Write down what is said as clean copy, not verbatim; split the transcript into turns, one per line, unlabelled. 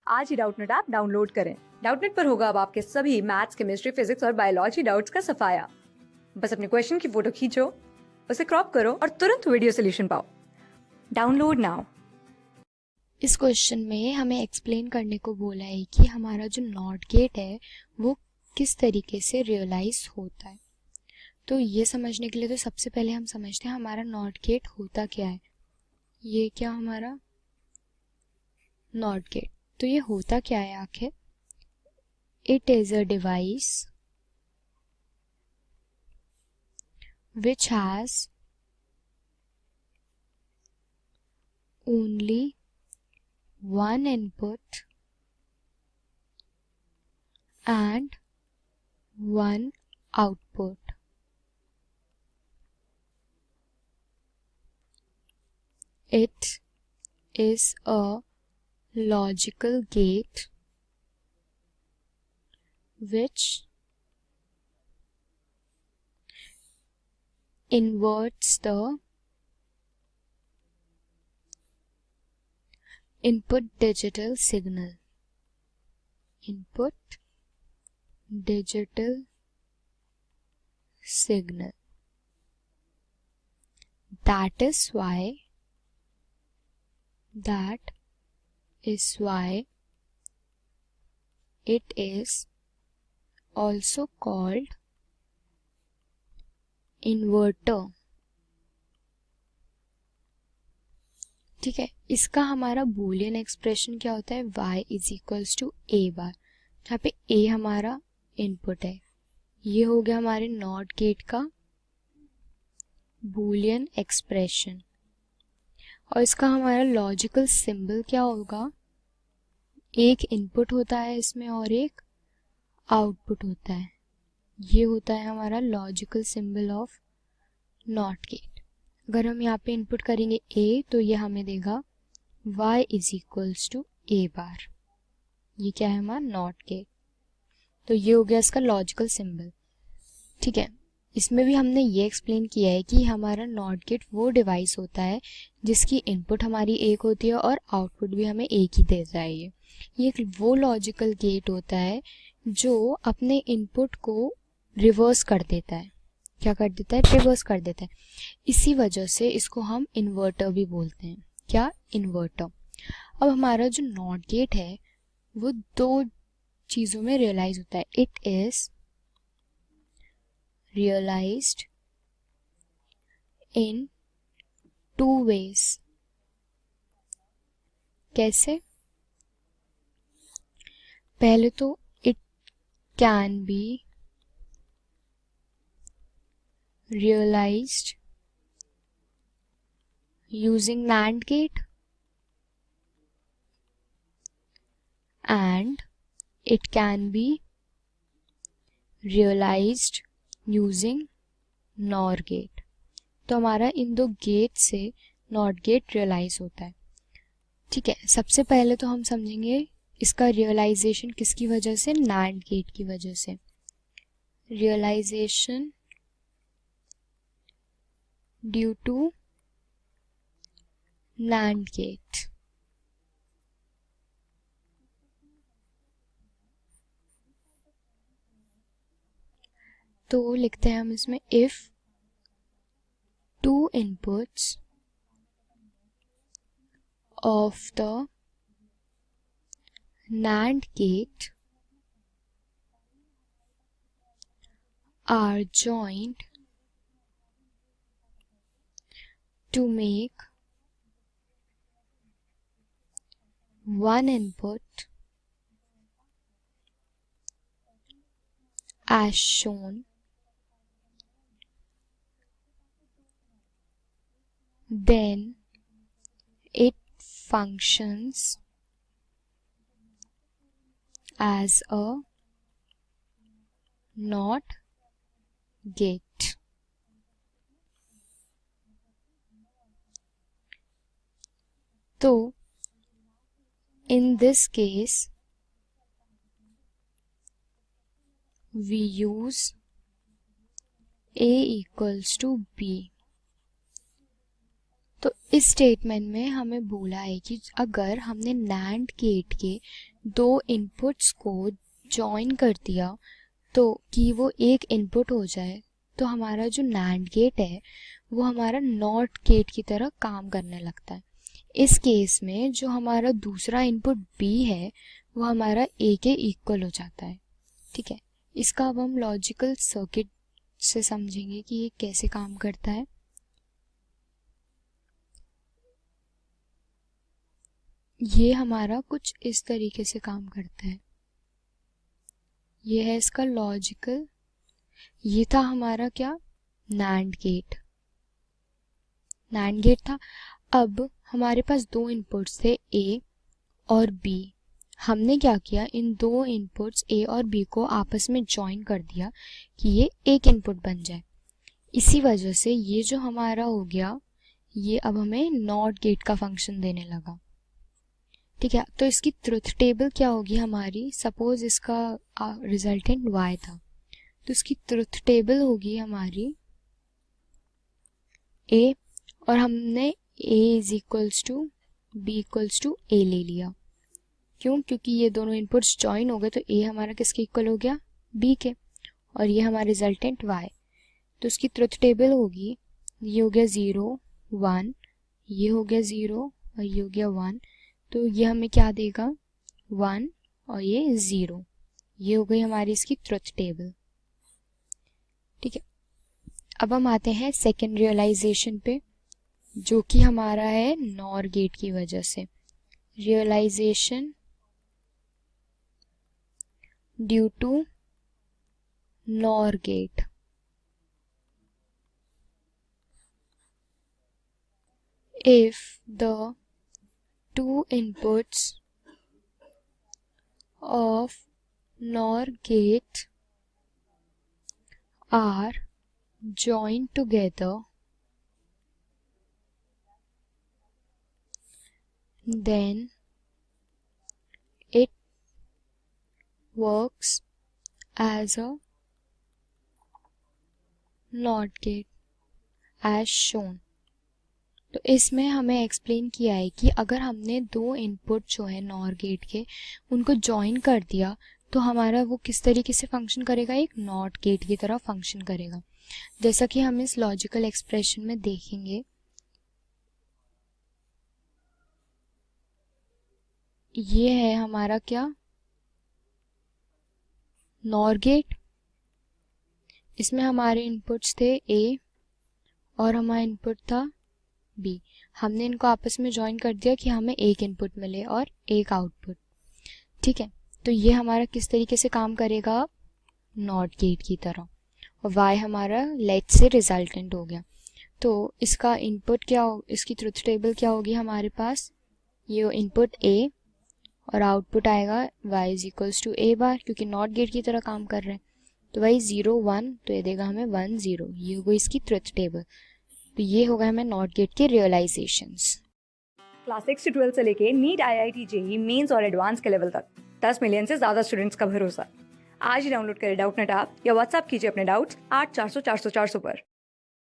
आज ही Doubtnut app download करें। Doubtnut पर होगा अब आपके सभी मैथ्स, केमिस्ट्री, फिजिक्स और बायोलॉजी डाउट्स का सफाया। बस अपने क्वेश्चन की फोटो खींचो, उसे क्रॉप करो और तुरंत वीडियो सोल्यूशन पाओ। Download now.
इस क्वेश्चन में हमें एक्सप्लेन करने को बोला है कि हमारा जो नॉट गेट है वो किस तरीके से रियलाइज होता है। तो ये समझने के लिए तो सबसे पहले हम समझते हैं हमारा नॉट गेट होता क्या है। ये क्या हमारा नॉट गेट, तो ये होता क्या है आखिर। It is a device which has only one input and one output. It is a logical gate which inverts the input digital signal. Input digital signal. That is why it is also called inverter. ठीक है, इसका हमारा Boolean expression क्या होता है, y is equals to ए बार, जहाँ पे a हमारा इनपुट है। ये हो गया हमारे नॉट गेट का बूलियन एक्सप्रेशन। और इसका हमारा लॉजिकल सिंबल क्या होगा, एक इनपुट होता है इसमें और एक आउटपुट होता है। ये होता है हमारा logical symbol of not gate. अगर हम यहाँ पे इनपुट करेंगे a तो ये हमें देगा y इज इक्वल्स टू ए बार। ये क्या है हमारा नॉट गेट। तो ये हो गया इसका लॉजिकल सिंबल। ठीक है, इसमें भी हमने ये एक्सप्लेन किया है कि हमारा नॉट गेट वो डिवाइस होता है जिसकी इनपुट हमारी एक होती है और आउटपुट भी हमें एक ही देता है। ये वो लॉजिकल गेट होता है जो अपने इनपुट को रिवर्स कर देता है। क्या कर देता है, रिवर्स कर देता है। इसी वजह से इसको हम इन्वर्टर भी बोलते हैं। क्या, इन्वर्टर। अब हमारा जो नॉट गेट है वो दो चीजों में रियलाइज होता है। It is realized in two ways. कैसे, पहले तो it can be realized using NAND gate and it can be realized using NOR gate। तो हमारा इन दो गेट से नॉट गेट रियलाइज होता है। ठीक है, सबसे पहले तो हम समझेंगे इसका रियलाइजेशन किसकी वजह से, NAND गेट की वजह से। Realization due to NAND gate। तो लिखते हैं हम इसमें, if two inputs of the NAND gate are joined to make one input as shown, then it functions as a NOT gate। तो in this case we use a equals to b। तो इस statement में हमें बोला है कि अगर हमने NAND गेट के दो इनपुट्स को जॉइन कर दिया तो कि वो एक इनपुट हो जाए, तो हमारा जो NAND गेट है वो हमारा नॉट गेट की तरह काम करने लगता है। इस केस में जो हमारा दूसरा इनपुट B है वो हमारा A के इक्वल हो जाता है। ठीक है, इसका अब हम लॉजिकल सर्किट से समझेंगे कि ये कैसे काम करता है। ये हमारा कुछ इस तरीके से काम करता है। ये है इसका लॉजिकल, ये था हमारा क्या, NAND गेट था। अब हमारे पास दो इनपुट्स थे A और B। हमने क्या किया, इन दो इनपुट्स A और B को आपस में जॉइन कर दिया कि ये एक इनपुट बन जाए। इसी वजह से ये जो हमारा हो गया, ये अब हमें नॉट गेट का फंक्शन देने लगा। ठीक है, तो इसकी ट्रुथ टेबल क्या होगी हमारी, सपोज इसका रिजल्टेंट Y था, तो इसकी ट्रुथ टेबल होगी हमारी A, और हमने A is equals to B equals to A ले लिया। क्यों, क्योंकि ये दोनों इनपुट्स जॉइन हो गए, तो A हमारा किसके इक्वल हो गया, B के, और ये हमारा रिजल्टेंट Y। तो उसकी ट्रुथ टेबल होगी, ये हो गया 0 1, ये हो गया 0 और ये हो गया 1, तो ये हमें क्या देगा, 1 और ये 0। ये हो गई हमारी इसकी ट्रुथ टेबल। ठीक है, अब हम आते हैं सेकेंड रियलाइजेशन पे, जो कि हमारा है नॉर गेट की वजह से। Realization due to nor gate. If the two inputs of NOR gate are joined together, then it works as a NOT gate as shown। तो इसमें हमें एक्सप्लेन किया है कि अगर हमने दो इनपुट जो है नॉर गेट के उनको ज्वाइन कर दिया तो हमारा वो किस तरीके से फंक्शन करेगा, एक नॉट गेट की तरह फंक्शन करेगा। जैसा कि हम इस लॉजिकल एक्सप्रेशन में देखेंगे, ये है हमारा क्या, नॉर गेट। इसमें हमारे इनपुट्स थे A और हमारा इनपुट था B। हमने इनको आपस में ज्वाइन कर दिया कि हमें एक इनपुट मिले और एक आउटपुट। ठीक है, तो ये हमारा किस तरीके से काम करेगा, नॉट गेट की तरह, और Y हमारा लेट से रिजल्टेंट हो गया। तो इसका इनपुट क्या हो, इसकी ट्रुथ टेबल क्या होगी हमारे पास, ये इनपुट A और आउटपुट आएगा Y is equals to A bar, क्योंकि नॉट गेट की तरह काम कर रहे हैं। तो Y 0 1, तो ये देगा हमें 1 0। ये होगी इसकी ट्रुथ टेबल। तो ये होगा हमें नॉट गेट के रियलाइजेशंस।
क्लास 6 से 12 से लेके नीट, IIT, JEE मेंस और एडवांस के लेवल तक 10 मिलियन से ज्यादा स्टूडेंट्स का भरोसा। आज ही डाउनलोड करें डाउटनेट ऐप या व्हाट्सएप कीजिए अपने डाउट्स 8400 400 400 पर।